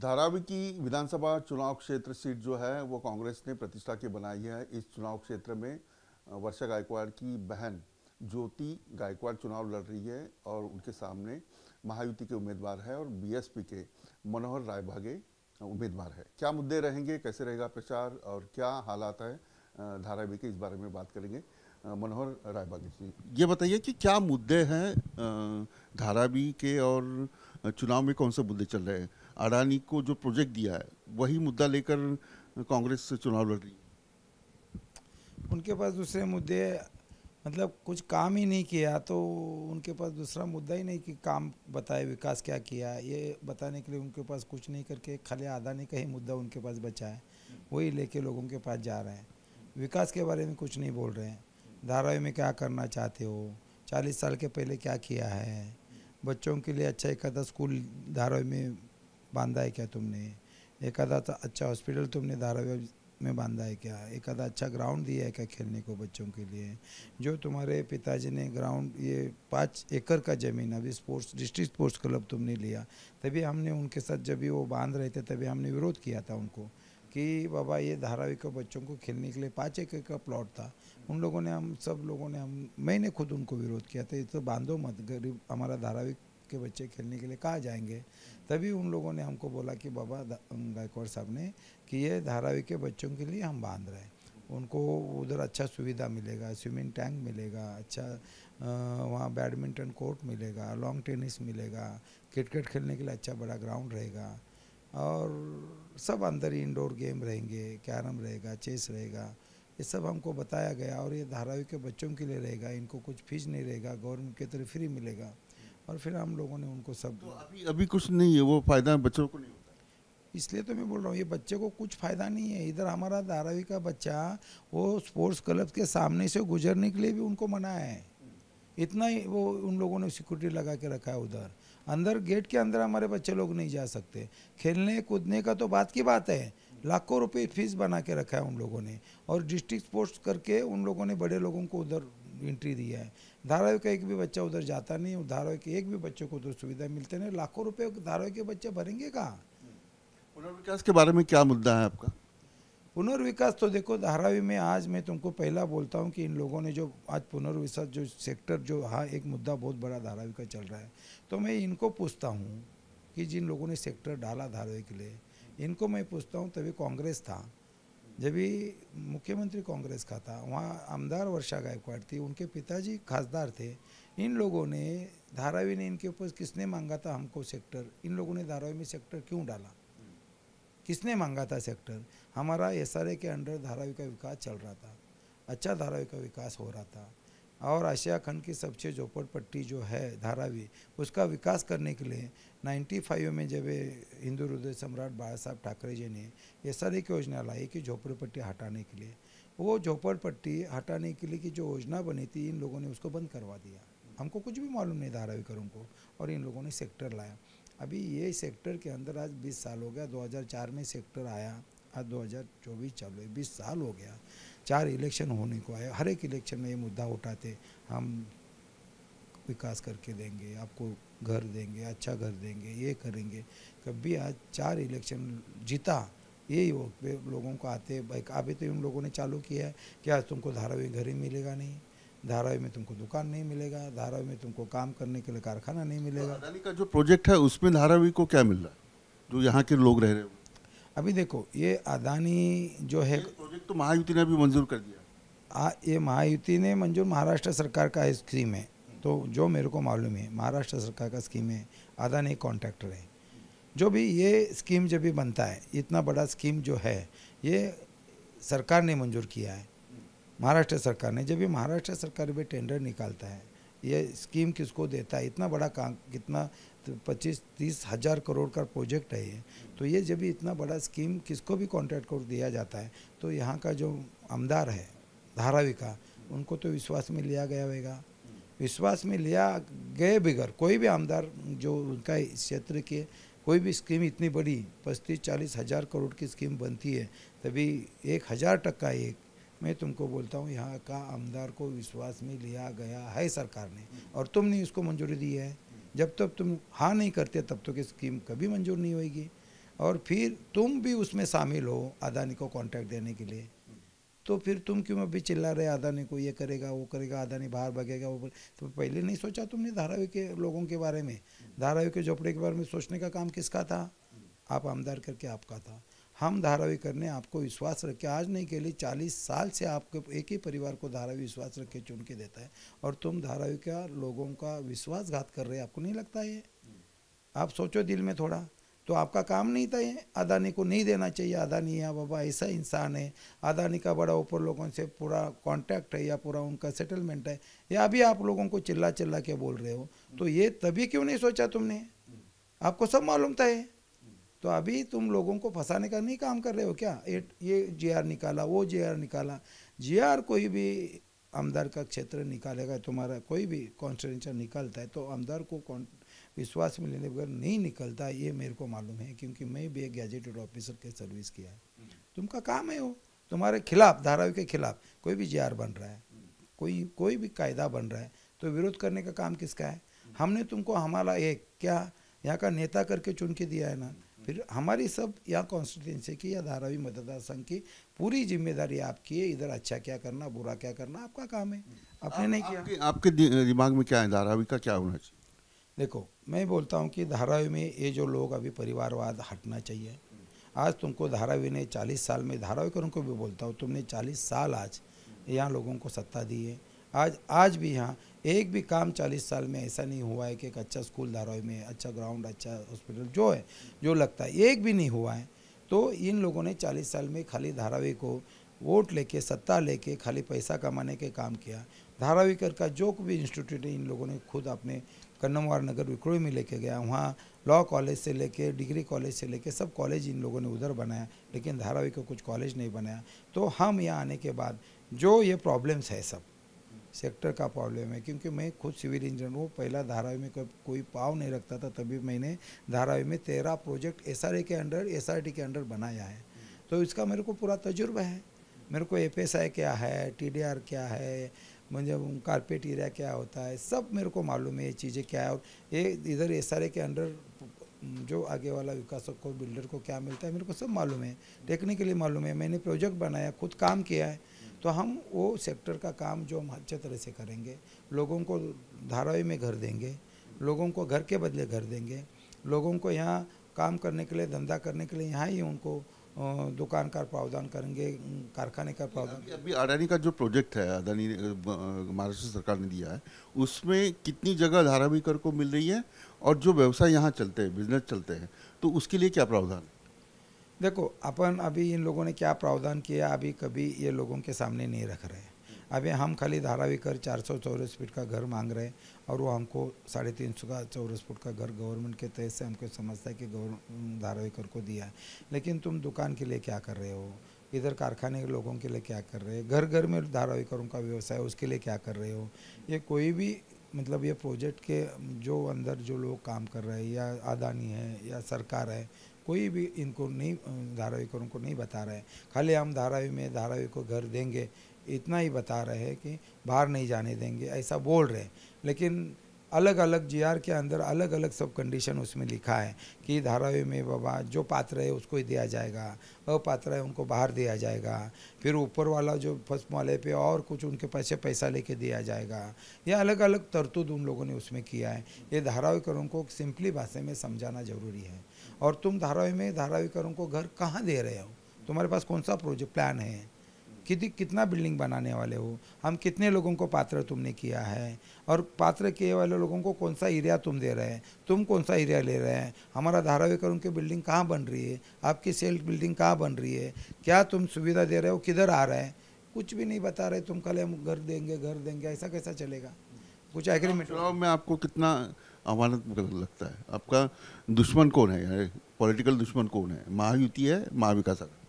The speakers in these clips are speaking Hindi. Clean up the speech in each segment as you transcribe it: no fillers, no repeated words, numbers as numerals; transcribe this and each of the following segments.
धारावी की विधानसभा चुनाव क्षेत्र सीट जो है वो कांग्रेस ने प्रतिष्ठा की बनाई है। इस चुनाव क्षेत्र में वर्षा गायकवाड़ की बहन ज्योति गायकवाड़ चुनाव लड़ रही है और उनके सामने महायुति के उम्मीदवार है और बीएसपी के मनोहर रायबागे उम्मीदवार है। क्या मुद्दे रहेंगे, कैसे रहेगा प्रचार और क्या हालात है धारावी के, इस बारे में बात करेंगे। मनोहर रायबागे जी, ये बताइए कि क्या मुद्दे हैं धारावी के और चुनाव में कौन से मुद्दे चल रहे हैं। अडानी को जो प्रोजेक्ट दिया है वही मुद्दा लेकर कांग्रेस से चुनाव लड़ रही है। उनके पास दूसरे मुद्दे मतलब कुछ काम ही नहीं किया तो उनके पास दूसरा मुद्दा ही नहीं कि काम बताए विकास क्या किया, ये बताने के लिए उनके पास कुछ नहीं करके खाली अडानी का ही मुद्दा उनके पास बचा है, वही लेके लोगों के पास जा रहे हैं। विकास के बारे में कुछ नहीं बोल रहे हैं। धारावी में क्या करना चाहते हो, 40 साल के पहले क्या किया है, बच्चों के लिए अच्छा एक आधा स्कूल धारावी में बांधा है क्या तुमने, एक आधा अच्छा हॉस्पिटल तुमने धारावी में बांधा है क्या, एक आधा अच्छा ग्राउंड दिया है क्या खेलने को बच्चों के लिए। जो तुम्हारे पिताजी ने ग्राउंड ये 5 एकड़ का ज़मीन अभी स्पोर्ट्स डिस्ट्रिक्ट स्पोर्ट्स क्लब तुमने लिया, तभी हमने उनके साथ जब भी वो बांध रहे थे तभी हमने विरोध किया था उनको कि बाबा ये धारावी के बच्चों को खेलने के लिए 5 एकड़ का प्लॉट था। उन लोगों ने हम सब लोगों ने मैंने खुद उनको विरोध किया था, ये तो बांधो मत, गरीब हमारा धारावी के बच्चे खेलने के लिए कहाँ जाएंगे। तभी उन लोगों ने हमको बोला कि बाबा गायकवाड़ साहब ने कि ये धारावी के बच्चों के लिए हम बांध रहे हैं, उनको उधर अच्छा सुविधा मिलेगा, स्विमिंग टैंक मिलेगा, अच्छा वहाँ बैडमिंटन कोर्ट मिलेगा, लॉन्ग टेनिस मिलेगा, क्रिकेट खेलने के लिए अच्छा बड़ा ग्राउंड रहेगा और सब अंदर ही इंडोर गेम रहेंगे, कैरम रहेगा, चेस रहेगा, ये सब हमको बताया गया। और ये धारावी के बच्चों के लिए रहेगा, इनको कुछ फीस नहीं रहेगा, गवर्नमेंट की तरफ फ्री मिलेगा। और फिर हम लोगों ने उनको सब तो अभी अभी कुछ नहीं है, वो फायदा बच्चों को नहीं होता है। इसलिए तो मैं बोल रहा हूँ ये बच्चे को कुछ फ़ायदा नहीं है। इधर हमारा धारावी का बच्चा वो स्पोर्ट्स क्लब के सामने से गुजरने के लिए भी उनको मना है, इतना ही वो उन लोगों ने सिक्योरिटी लगा के रखा है उधर। अंदर गेट के अंदर हमारे बच्चे लोग नहीं जा सकते, खेलने कूदने का तो बात की बात है, लाखों रुपए फीस बना के रखा है उन लोगों ने और डिस्ट्रिक्ट स्पोर्ट्स करके उन लोगों ने बड़े लोगों को उधर एंट्री दिया है। धारावी का एक भी बच्चा उधर जाता नहीं, धारावी के एक भी बच्चे को उधर सुविधा मिलते नहीं, लाखों रुपए धारावी के बच्चे भरेंगे कहाँ। पुनर्विकास के बारे में क्या मुद्दा है आपका। पुनर्विकास तो देखो धारावी में आज मैं तुमको पहला बोलता हूँ कि इन लोगों ने जो आज पुनर्विकास जो सेक्टर जो हाँ एक मुद्दा बहुत बड़ा धारावी का चल रहा है, तो मैं इनको पूछता हूँ कि जिन लोगों ने सेक्टर डाला धारावी के लिए, इनको मैं पूछता हूँ तभी कांग्रेस था, जब भी मुख्यमंत्री कांग्रेस का था, वहाँ आमदार वर्षा गायकवाड़ थी, उनके पिताजी खासदार थे। इन लोगों ने धारावी ने इनके ऊपर किसने मांगा था हमको सेक्टर, इन लोगों ने धारावी में सेक्टर क्यों डाला, किसने मांगा था सेक्टर। हमारा एसआरए के अंडर धारावी का विकास चल रहा था, अच्छा धारावी का विकास हो रहा था और आशिया खंड की सबसे झोपड़पट्टी जो है धारावी, उसका विकास करने के लिए 95 में जब हिंदू हृदय सम्राट बाला साहब ठाकरे जी ने एसआरए की योजना लाई कि झोपड़पट्टी हटाने के लिए, वो झोपड़पट्टी हटाने के लिए की जो योजना बनी थी इन लोगों ने उसको बंद करवा दिया। हमको कुछ भी मालूम नहीं धारावी करों को, और इन लोगों ने सेक्टर लाया। अभी ये सेक्टर के अंदर आज 20 साल हो गया, 2004 में सेक्टर आया, आज 2024 चालू है, 20 साल हो गया, 4 इलेक्शन होने को आए, हर एक इलेक्शन में ये मुद्दा उठाते, हम विकास करके देंगे आपको, घर देंगे, अच्छा घर देंगे, ये करेंगे। कभी आज 4 इलेक्शन जीता, यही लोगों को आते भाई, अभी तो इन लोगों ने चालू किया है कि आज तुमको धारावी घर ही मिलेगा नहीं, धारावी में तुमको दुकान नहीं मिलेगा, धारावी में तुमको काम करने के लिए कारखाना नहीं तो मिलेगा। अदानी का जो प्रोजेक्ट है उसमें धारावी को क्या मिल रहा है, जो यहाँ के लोग रह रहे हैं। अभी देखो ये अदानी जो है, प्रोजेक्ट तो महायुति ने भी मंजूर कर दिया। ये महायुति ने मंजूर, महाराष्ट्र सरकार का स्कीम है, तो जो मेरे को मालूम है महाराष्ट्र सरकार का स्कीम है, अदानी कॉन्ट्रैक्टर है। जो भी ये स्कीम जब भी बनता है, इतना बड़ा स्कीम जो है ये सरकार ने मंजूर किया है, महाराष्ट्र सरकार ने। जब भी महाराष्ट्र सरकार भी टेंडर निकालता है, ये स्कीम किसको देता है, इतना बड़ा काम, कितना 25-30 हज़ार करोड़ का प्रोजेक्ट है ये, तो ये जब भी इतना बड़ा स्कीम किसको भी कॉन्ट्रैक्ट को दिया जाता है, तो यहाँ का जो आमदार है धारावी का, उनको तो विश्वास में लिया गया होगा, विश्वास में लिया गए बगैर कोई भी आमदार जो उनका क्षेत्र के कोई भी स्कीम इतनी बड़ी 35-40 हज़ार करोड़ की स्कीम बनती है, तभी 1000% एक, मैं तुमको बोलता हूँ यहाँ का आमदार को विश्वास में लिया गया है सरकार ने, और तुमने इसको मंजूरी दी है। जब तक तुम हाँ नहीं करते तब तक स्कीम कभी मंजूर नहीं होगी। और फिर तुम भी उसमें शामिल हो अदानी को कॉन्ट्रैक्ट देने के लिए, तो फिर तुम क्यों अभी चिल्ला रहे अदानी को ये करेगा वो करेगा, अदानी बाहर भागेगा वो तो पहले नहीं सोचा तुमने धारावी के लोगों के बारे में, धारावी के झोपड़े के बारे में सोचने का काम किसका था? आप आमदार करके आपका था। हम धारावी करने आपको विश्वास रख के, आज नहीं के लिए 40 साल से आपको एक ही परिवार को धारावी विश्वास रख के चुन के देता है, और तुम धारावी का लोगों का विश्वासघात कर रहे हैं। आपको नहीं लगता ये? आप सोचो दिल में थोड़ा, तो आपका काम नहीं था ये? अदानी को नहीं देना चाहिए, अदानी या बाबा ऐसा इंसान है, अदानी का बड़ा ऊपर लोगों से पूरा कांटेक्ट है या पूरा उनका सेटलमेंट है, या अभी आप लोगों को चिल्ला चिल्ला के बोल रहे हो, तो ये तभी क्यों नहीं सोचा तुमने? आपको सब मालूम था ये, तो अभी तुम लोगों को फंसाने का नहीं काम कर रहे हो क्या? ये जीआर निकाला, वो जीआर निकाला। जीआर कोई भी आमदार का क्षेत्र निकालेगा, तुम्हारा कोई भी कॉन्स्टिट्यूंसी निकालता है तो आमदार को विश्वास में लेने बगैर नहीं निकलता, ये मेरे को मालूम है, क्योंकि मैं भी एक गैजेटेड ऑफिसर के सर्विस किया है। तुमका काम है वो, तुम्हारे खिलाफ, धारावी के खिलाफ कोई भी जीआर बन रहा है, कोई भी कायदा बन रहा है, तो विरोध करने का काम किसका है? हमने तुमको हमारा एक क्या यहाँ का नेता करके चुन के दिया है ना, फिर हमारी सब यहाँ कॉन्स्टिट्यूंसी की या धारावी मतदार संघ की पूरी जिम्मेदारी आपकी है। इधर अच्छा क्या करना, बुरा क्या करना आपका काम है, आपने नहीं किया। आपके दिमाग में क्या है, धारावी का क्या होना चाहिए? देखो, मैं बोलता हूँ कि धारावी में ये जो लोग अभी परिवारवाद हटना चाहिए। आज तुमको धारावी ने 40 साल में, धारावीकरों को भी बोलता हूँ, तुमने 40 साल आज यहाँ लोगों को सत्ता दी है। आज भी यहाँ एक भी काम 40 साल में ऐसा नहीं हुआ है कि एक अच्छा स्कूल धारावी में, अच्छा ग्राउंड, अच्छा हॉस्पिटल जो है, जो लगता है, एक भी नहीं हुआ है। तो इन लोगों ने 40 साल में खाली धारावी को वोट लेके, सत्ता लेके खाली पैसा कमाने के काम किया। धारावीकर का जो भी इंस्टीट्यूट है इन लोगों ने खुद अपने कन्नमवार नगर विक्रोई में लेके गया, वहाँ लॉ कॉलेज से लेके डिग्री कॉलेज से लेके सब कॉलेज इन लोगों ने उधर बनाया, लेकिन धारावी को कुछ कॉलेज नहीं बनाया। तो हम यहाँ आने के बाद जो ये प्रॉब्लम्स है सब सेक्टर का प्रॉब्लम है, क्योंकि मैं खुद सिविल इंजीनियर हूँ, पहला धारावी में कोई पाव नहीं रखता था, तभी मैंने धारावी में 13 प्रोजेक्ट एसआरए के अंडर, एसआरटी के अंडर बनाया है। तो इसका मेरे को पूरा तजुर्बा है, मेरे को एफएसआई क्या है, टीडीआर क्या है, मुझे कारपेट एरिया क्या होता है, सब मेरे को मालूम है ये चीज़ें क्या है। और ये इधर एसआरए के अंडर जो आगे वाला विकासक को, बिल्डर को क्या मिलता है, मेरे को सब मालूम है, टेक्निकली मालूम है, मैंने प्रोजेक्ट बनाया, खुद काम किया है। तो हम वो सेक्टर का काम जो हम अच्छे तरह से करेंगे, लोगों को धारावी में घर देंगे, लोगों को घर के बदले घर देंगे, लोगों को यहाँ काम करने के लिए, धंधा करने के लिए यहाँ ही उनको दुकान का प्रावधान करेंगे, कारखाने का प्रावधान। अभी अडानी का जो प्रोजेक्ट है, अडानी महाराष्ट्र सरकार ने दिया है, उसमें कितनी जगह धारावीकर को मिल रही है, और जो व्यवसाय यहाँ चलते हैं, बिजनेस चलते हैं, तो उसके लिए क्या प्रावधान? देखो, अपन अभी इन लोगों ने क्या प्रावधान किया अभी कभी ये लोगों के सामने नहीं रख रहे हैं। अभी हम खाली धारावीकर 400 चौरस फीट का घर मांग रहे हैं, और वो हमको 350 का चौरस फुट का घर गवर्नमेंट के तहत से हमको समझता है कि धारावीकर को दिया है। लेकिन तुम दुकान के लिए क्या कर रहे हो, इधर कारखाने के लोगों के लिए क्या कर रहे हैं, घर घर में धारावीकरों का व्यवसाय उसके लिए क्या कर रहे हो? ये कोई भी मतलब ये प्रोजेक्ट के जो अंदर जो लोग काम कर रहे हैं, या अदानी है या सरकार है, कोई भी इनको नहीं, धारावीकरों को नहीं बता रहे हैं। खाली हम धारावी में धारावी को घर देंगे इतना ही बता रहे हैं, कि बाहर नहीं जाने देंगे ऐसा बोल रहे हैं। लेकिन अलग अलग जीआर के अंदर अलग अलग सब कंडीशन उसमें लिखा है कि धारावी में बाबा जो पात्र है उसको ही दिया जाएगा, अपात्र है उनको बाहर दिया जाएगा, फिर ऊपर वाला जो फर्स्ट माले पे और कुछ उनके पैसे पैसा लेके दिया जाएगा। ये अलग अलग तरतूद उन लोगों ने उसमें किया है। ये धारावीकरों को सिंपली भाषा में समझाना जरूरी है। और तुम धारावी में धारावीकरों को घर कहाँ दे रहे हो? तुम्हारे पास कौन सा प्रोजेक्ट प्लान है? कितना बिल्डिंग बनाने वाले हो? हम कितने लोगों को पात्र तुमने किया है? और पात्र किए वाले लोगों को कौन सा एरिया तुम दे रहे हैं? तुम कौन सा एरिया ले रहे हैं? हमारा धारावीकरों की बिल्डिंग कहाँ बन रही है? आपकी सेल्फ बिल्डिंग कहाँ बन रही है? क्या तुम सुविधा दे रहे हो? किधर आ रहे हैं? कुछ भी नहीं बता रहे। तुम कल हम घर देंगे, ऐसा कैसा चलेगा? कुछ एग्रीमेंट। चुनाव में आपको कितना अमानत लगता है? आपका दुश्मन कौन है, पॉलिटिकल दुश्मन कौन है? महायुति है, महाविकास आघाड़ी?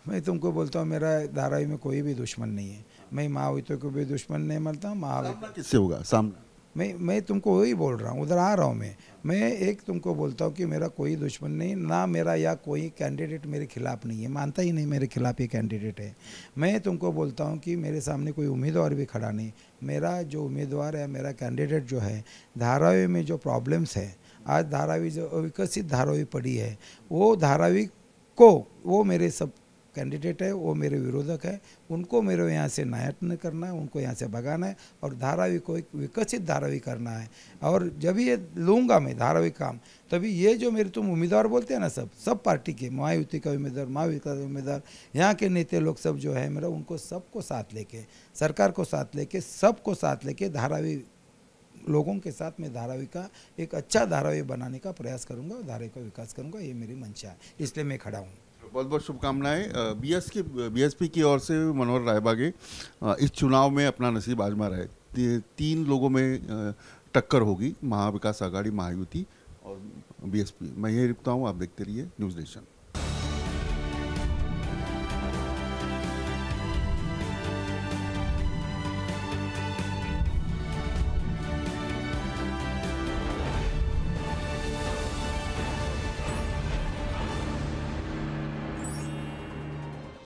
मैं तुमको बोलता हूँ, मेरा धारावी में कोई भी दुश्मन नहीं है। मैं महायुति को भी दुश्मन नहीं मानता हूँ। सामना किससे होगा? सामना मैं तुमको वही बोल रहा हूँ, उधर आ रहा हूँ मैं एक तुमको बोलता हूँ कि मेरा कोई दुश्मन नहीं, ना मेरा या कोई कैंडिडेट मेरे खिलाफ नहीं है, मानता ही नहीं मेरे खिलाफ ये कैंडिडेट है। मैं तुमको बोलता हूँ कि मेरे सामने कोई उम्मीदवार भी खड़ा नहीं। मेरा जो उम्मीदवार है, मेरा कैंडिडेट जो है, धारावी में जो प्रॉब्लम्स है आज धारावी जो विकसित धारावी पड़ी है, वो धारावी को, वो मेरे सब कैंडिडेट है, वो मेरे विरोधक है, उनको मेरे यहाँ से नायक करना है, उनको यहाँ से भगाना है और धारावी को एक विकसित धारावी करना है। और जब ये लूँगा मैं धारावी काम, तभी ये जो मेरे तुम उम्मीदवार बोलते हैं ना, सब पार्टी के, महायुति का उम्मीदवार, महाविकास का उम्मीदवार, यहाँ के नेता लोग सब जो है मेरा, उनको सबको साथ लेके, सरकार को साथ लेके, सबको साथ लेके धारावी लोगों के साथ मैं धारावी का एक अच्छा धारावी बनाने का प्रयास करूँगा और धारावी का विकास करूँगा, ये मेरी मंशा है, इसलिए मैं खड़ा हूँ। बहुत बहुत शुभकामनाएं। बीएसपी की ओर से मनोहर रायबागे इस चुनाव में अपना नसीब आजमा रहे। 3 लोगों में टक्कर होगी, महाविकास आघाड़ी, महायुति और बीएसपी। मैं यही रुकता हूँ, आप देखते रहिए न्यूज़ नेशन।